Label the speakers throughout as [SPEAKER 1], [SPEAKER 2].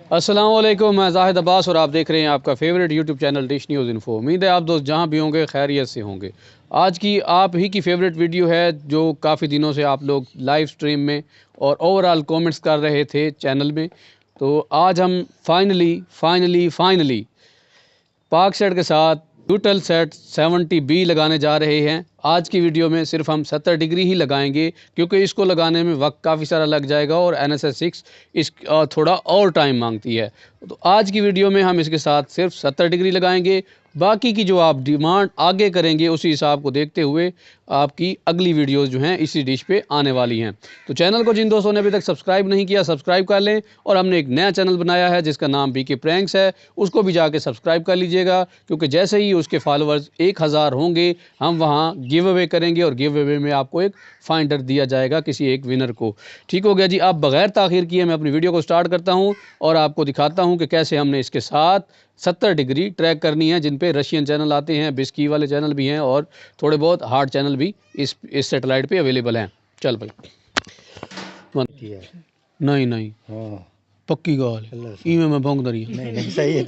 [SPEAKER 1] अस्सलाम वालेकुम, मैं जाहिद अब्बास और आप देख रहे हैं आपका favourite YouTube channel dish news info. उम्मीद है आप दोस्त जहां भी होंगे खैरियत से होंगे। आज की आप ही की फेवरेट वीडियो है जो काफ़ी दिनों से आप लोग लाइव स्ट्रीम में और ओवरऑल कमेंट्स कर रहे थे चैनल में। तो आज हम फाइनली पाक सेट के साथ न्यूट्रल सेट 70B लगाने जा रहे हैं। आज की वीडियो में सिर्फ हम 70 डिग्री ही लगाएंगे क्योंकि इसको लगाने में वक्त काफ़ी सारा लग जाएगा और NSS 6 इस थोड़ा और टाइम मांगती है। तो आज की वीडियो में हम इसके साथ सिर्फ 70 डिग्री लगाएंगे। बाकी की जो आप डिमांड आगे करेंगे उसी हिसाब को देखते हुए आपकी अगली वीडियोस जो हैं इसी डिश पे आने वाली हैं। तो चैनल को जिन दोस्तों ने अभी तक सब्सक्राइब नहीं किया सब्सक्राइब कर लें और हमने एक नया चैनल बनाया है जिसका नाम BK प्रैंक्स है, उसको भी जाके सब्सक्राइब कर लीजिएगा क्योंकि जैसे ही उसके फॉलोअर्स 1000 होंगे हम वहाँ गिव अवे करेंगे और गिव अवे में आपको एक फाइंडर दिया जाएगा किसी एक विनर को। ठीक हो गया जी। अब बगैर ताखिर किए मैं अपनी वीडियो को स्टार्ट करता हूँ और आपको दिखाता हूँ कि कैसे हमने इसके साथ 70 डिग्री ट्रैक करनी है, जिन पे रशियन चैनल आते हैं, बिस्की वाले चैनल भी हैं और थोड़े बहुत हार्ड चैनल भी इस सैटेलाइट पे अवेलेबल हैं। चल भाई नहीं पक्की गाल इमें मैं भोंग दरी
[SPEAKER 2] नहीं सही है।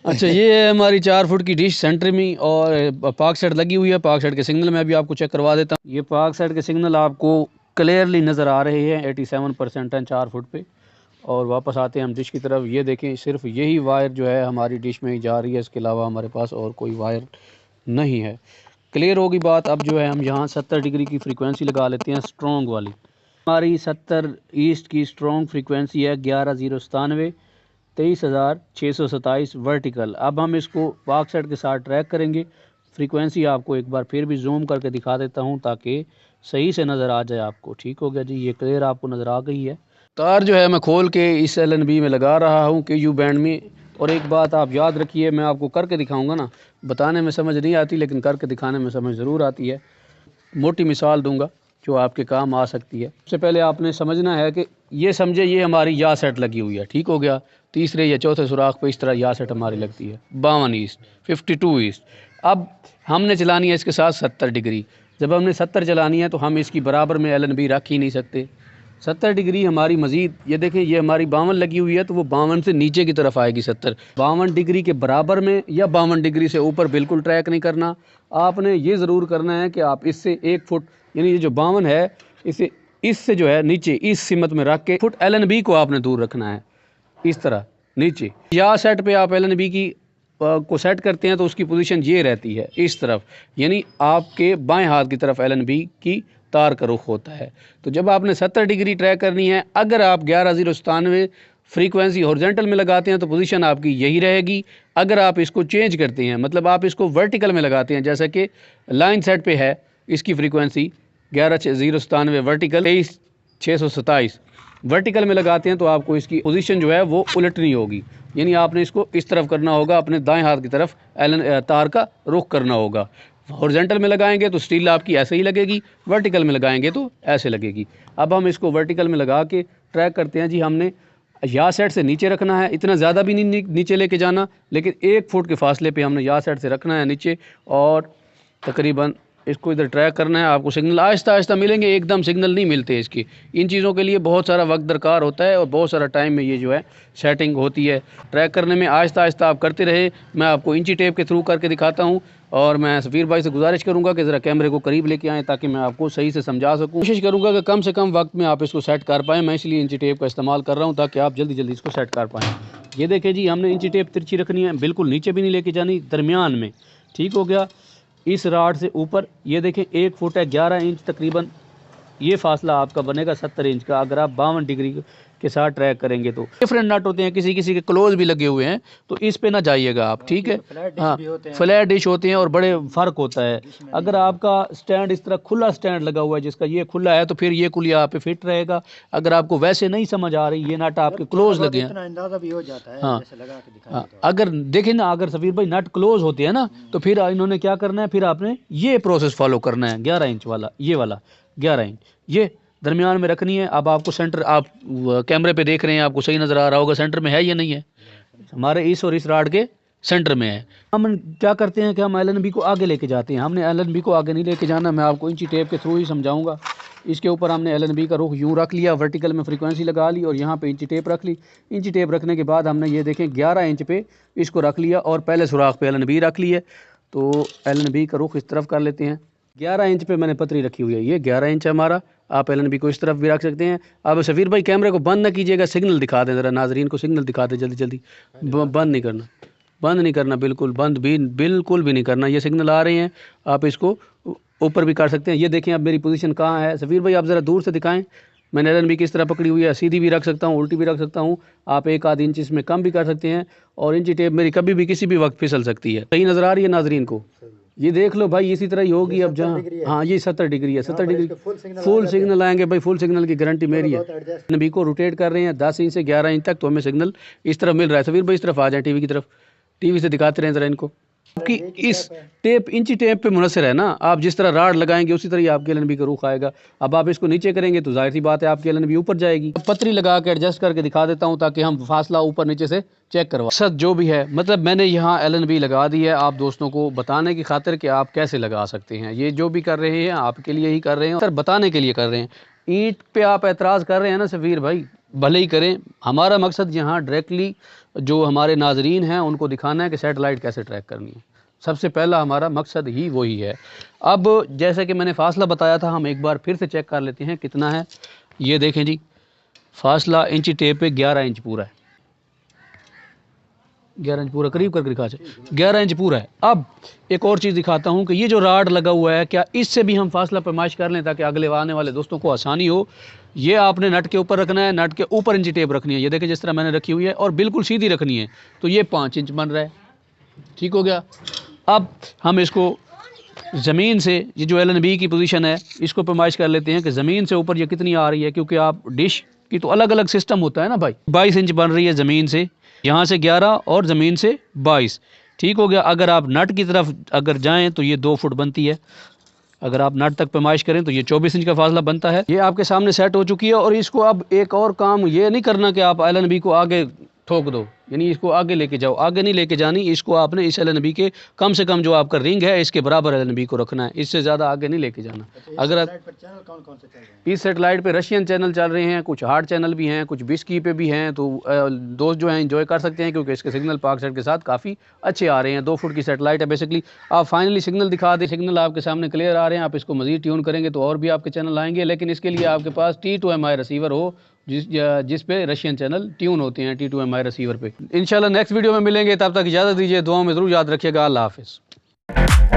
[SPEAKER 1] अच्छा, ये है हमारी 4 फुट की डिश सेंटर में और पाक सेट लगी हुई है। पाक सेट के सिग्नल मैं भी आपको चेक करवा देता हूँ। ये पाक सेट के सिग्नल आपको क्लियरली नज़र आ रहे हैं, 87% हैं 4 फुट पे। और वापस आते हैं हम डिश की तरफ। ये देखें, सिर्फ यही वायर जो है हमारी डिश में ही जा रही है, इसके अलावा हमारे पास और कोई वायर नहीं है। क्लियर होगी बात। अब जो है हम यहाँ 70 डिग्री की फ्रीक्वेंसी लगा लेते हैं, स्ट्रॉन्ग वाली। हमारी 70 ईस्ट की स्ट्रॉन्ग फ्रीक्वेंसी है 11,097 23,627 वर्टिकल। अब हम इसको पाक सेट के साथ ट्रैक करेंगे। फ्रीक्वेंसी आपको एक बार फिर भी जूम करके दिखा देता हूँ ताकि सही से नज़र आ जाए आपको। ठीक हो गया जी, ये क्लियर आपको नज़र आ गई है। तार जो है मैं खोल के इस LNB में लगा रहा हूँ KU बैंड में। और एक बात आप याद रखिए, मैं आपको करके दिखाऊंगा ना, बताने में समझ नहीं आती लेकिन करके दिखाने में समझ ज़रूर आती है। मोटी मिसाल दूंगा जो आपके काम आ सकती है। सबसे पहले आपने समझना है कि ये समझे ये हमारी या सेट लगी हुई है। ठीक हो गया। तीसरे या चौथे सुराख पे इस तरह या सेट हमारी लगती है। 52 ईस्ट, 52 ईस्ट। अब हमने चलानी है इसके साथ 70 डिग्री। जब हमने 70 चलानी है तो हम इसकी बराबर में LNB रख ही नहीं सकते। 70 डिग्री हमारी मज़ीद, ये देखें ये हमारी 52 लगी हुई है तो वो 52 से नीचे की तरफ आएगी 70। 52 डिग्री के बराबर में या 52 डिग्री से ऊपर बिल्कुल ट्रैक नहीं करना। आपने ये ज़रूर करना है कि आप इससे 1 फुट, यानी ये जो 52 है इसे इससे जो है नीचे इस सिमत में रख के फुट LNB को आपने दूर रखना है, इस तरह नीचे। या सेट पे आप LNB की को सेट करते हैं तो उसकी पोजीशन ये रहती है इस तरफ, यानी आपके बाएं हाथ की तरफ LNB की तार का रुख होता है। तो जब आपने 70 डिग्री ट्रैक करनी है, अगर आप 11,097 फ्रीक्वेंसी हॉरिजॉन्टल में लगाते हैं तो पोजीशन आपकी यही रहेगी। अगर आप इसको चेंज करते हैं, मतलब आप इसको वर्टिकल में लगाते हैं, जैसा कि लाइन सेट पे है, इसकी फ्रीक्वेंसी 11,097 वर्टिकल, 23,627 वर्टिकल में लगाते हैं तो आपको इसकी पोजीशन जो है वो उलटनी होगी, यानी आपने इसको इस तरफ करना होगा, अपने दाएं हाथ की तरफ तार का रुख करना होगा। हॉरिजॉन्टल में लगाएंगे तो स्टील आपकी ऐसे ही लगेगी, वर्टिकल में लगाएंगे तो ऐसे लगेगी। अब हम इसको वर्टिकल में लगा के ट्रैक करते हैं जी। हमने या सेट से नीचे रखना है, इतना ज़्यादा भी नहीं नीचे लेके जाना, लेकिन 1 फुट के फासले पे हमने या सेट से रखना है नीचे और तकरीबन इसको इधर ट्रैक करना है। आपको सिग्नल आहिस्ता आहिस्ता मिलेंगे, एकदम सिग्नल नहीं मिलते इसकी। इन चीज़ों के लिए बहुत सारा वक्त दरकार होता है और बहुत सारा टाइम में ये जो है सेटिंग होती है। ट्रैक करने में आहिस्ता आहिस्ता आप करते रहे। मैं आपको इंची टेप के थ्रू करके दिखाता हूँ और मैं सफ़ीर भाई से गुजारिश करूँगा कि ज़रा कैमरे को करीब लेके आएँ ताकि मैं आपको सही से समझा सकूँ। कोशिश करूँगा कि कम से कम वक्त में आप इसको सेट कर पाएँ। मैं इसलिए इंची टेप का इस्तेमाल कर रहा हूँ ताकि आप जल्दी जल्दी इसको सेट कर पाएँ। ये देखें जी, हमने इंची टेप तिरछी रखनी है, बिल्कुल नीचे भी नहीं लेके जानी, दरमियान में। ठीक हो गया। इस राड से ऊपर ये देखें 1 फुट है, 11 इंच तकरीबन ये फासला आपका बनेगा 70 इंच का। अगर आप 52 डिग्री के साथ ट्रैक करेंगे तो डिफरेंट नट होते हैं, किसी किसी के क्लोज भी लगे हुए हैं तो इस पे ना जाइएगा आप। ठीक है। हाँ, फ्लैट डिश होते हैं और बड़े फ़र्क होता है। अगर आपका स्टैंड इस तरह खुला स्टैंड लगा हुआ है, जिसका ये खुला है, तो फिर ये कुलिया आप पे फिट रहेगा। अगर आपको वैसे नहीं समझ आ रही, ये नट आपके क्लोज लगे हैं,
[SPEAKER 2] अंदाजा भी हो जाता है।
[SPEAKER 1] हाँ, अगर देखें ना, अगर सफ़ीर भाई नट क्लोज होते हैं ना तो फिर इन्होंने क्या करना है, फिर आपने ये प्रोसेस फॉलो करना है। 11 इंच वाला, ये वाला 11 इंच ये दरमियान में रखनी है। अब आपको सेंटर, आप कैमरे पे देख रहे हैं, आपको सही नज़र आ रहा होगा सेंटर में है या नहीं है। हमारे इस और इस राड के सेंटर में है। हम क्या करते हैं कि हम LNB को आगे लेके जाते हैं। हमने LNB को आगे नहीं लेके जाना, मैं आपको इंची टेप के थ्रू ही समझाऊंगा। इसके ऊपर हमने LNB का रुख यूँ रख लिया, वर्टिकल में फ्रीक्वेंसी लगा ली और यहाँ पे इंची टेप रख ली। इंची टेप रखने के बाद हमने ये देखें 11 इंच पे इसको रख लिया और पहले सुराख पे LNB रख ली है। तो LNB का रुख इस तरफ कर लेते हैं। 11 इंच पे मैंने पतरी रखी हुई है, ये 11 इंच है हमारा। आप LNB को इस तरफ भी रख सकते हैं। अब सफ़ीर भाई कैमरे को बंद ना कीजिएगा, सिग्नल दिखा दें ज़रा, नाजरीन को सिग्नल दिखा दें जल्दी जल्दी। बंद नहीं करना, बंद नहीं करना, बिल्कुल बंद भी बिल्कुल भी नहीं करना। ये सिग्नल आ रहे हैं, आप इसको ऊपर भी कर सकते हैं। ये देखें अब मेरी पोजीशन कहाँ है। सफ़ीर भाई आप ज़रा दूर से दिखाएं। मैंने LNB किस तरह पकड़ी हुई है, सीधी भी रख सकता हूँ, उल्टी भी रख सकता हूँ। आप 1 आध इंच इसमें कम भी कर सकते हैं और इंची टेप मेरी कभी भी किसी भी वक्त फिसल सकती है। सही नज़र आ रही है नाजरीन को? ये देख लो भाई, इसी तरह ही होगी। अब जहाँ हाँ ये 70 डिग्री है, 70 डिग्री फुल सिग्नल आएंगे भाई, फुल सिग्नल की गारंटी मेरी है। LNB को रोटेट कर रहे हैं 10 इंच से 11 इंच तक, तो हमें सिग्नल इस तरफ मिल रहा है। सफ़ीर भाई इस तरफ आ जाए, टीवी की तरफ, टीवी से दिखाते रहें ज़रा इनको कि इस टेप इंची टेप पे मुनसर है ना। आप जिस तरह राड लगाएंगे उसी तरह आपके LNB का रुख आएगा। अब आप इसको नीचे करेंगे तो जाहिर सी बात है आपकी LNB ऊपर जाएगी। पतरी लगा के एडजस्ट करके दिखा देता हूँ ताकि हम फासला ऊपर नीचे से चेक करवा सद जो भी है। मतलब मैंने यहाँ LNB लगा दी है आप दोस्तों को बताने की खातिर कि आप कैसे लगा सकते हैं। ये जो भी कर रहे हैं आपके लिए ही कर रहे हैं, सर बताने के लिए कर रहे हैं। ईंट पे आप एतराज़ कर रहे हैं ना सफ़ीर भाई, भले ही करें। हमारा मकसद यहाँ डायरेक्टली जो हमारे नाजरीन हैं उनको दिखाना है कि सैटेलाइट कैसे ट्रैक करनी है। सबसे पहला हमारा मकसद ही वही है। अब जैसे कि मैंने फासला बताया था, हम एक बार फिर से चेक कर लेते हैं कितना है। ये देखें जी, फासला इंची टेप पे 11 इंच पूरा है, 11 इंच पूरा, करीब करके दिखा, 11 इंच पूरा है। अब एक और चीज़ दिखाता हूँ कि ये जो राड लगा हुआ है, क्या इससे भी हम फासला पैमाइश कर लें ताकि अगले आने वाले दोस्तों को आसानी हो। ये आपने नट के ऊपर रखना है, नट के ऊपर इंची टेप रखनी है। ये देखें जिस तरह मैंने रखी हुई है और बिल्कुल सीधी रखनी है। तो ये 5 इंच बन रहा है, ठीक हो गया। अब हम इसको ज़मीन से, ये जो LNB की पोजीशन है इसको पैमाइश कर लेते हैं कि ज़मीन से ऊपर ये कितनी आ रही है, क्योंकि आप डिश की तो अलग अलग सिस्टम होता है ना भाई। 22 इंच बन रही है ज़मीन से, यहाँ से 11 और ज़मीन से 22, ठीक हो गया। अगर आप नट की तरफ अगर जाएँ तो ये 2 फुट बनती है। अगर आप नट तक पैमाइश करें तो ये 24 इंच का फासला बनता है। ये आपके सामने सेट हो चुकी है। और इसको अब एक और काम ये नहीं करना कि आप LNB को आगे ठोक दो, यानी इसको आगे लेके जाओ, आगे नहीं लेके जानी। इसको आपने इस LNB के कम से कम जो आपका रिंग है इसके बराबर LNB को रखना है, इससे ज़्यादा आगे नहीं लेके जाना। अगर आप इस सेटेलाइट पे रशियन चैनल चल रहे हैं, कुछ हार्ड चैनल भी हैं, कुछ बिस्की पे भी हैं, तो दोस्त जो हैं एंजॉय कर सकते हैं क्योंकि इसके सिग्नल पाकसेट के साथ काफ़ी अच्छे आ रहे हैं। 2 फुट की सेटेलाइट है बेसिकली। आप फाइनली सिग्नल दिखा दें, सिग्नल आपके सामने क्लियर आ रहे हैं। आप इसको मज़ीद ट्यून करेंगे तो और भी आपके चैनल आएंगे, लेकिन इसके लिए आपके पास T2MI रिसीवर हो जिस पे रशियन चैनल ट्यून होते हैं, T2MI रिसीवर पे। इंशाल्लाह नेक्स्ट वीडियो में मिलेंगे, तब तक इजाज़त दीजिए, दुआओं में ज़रूर याद रखिएगा। अल्लाह हाफ़िज़।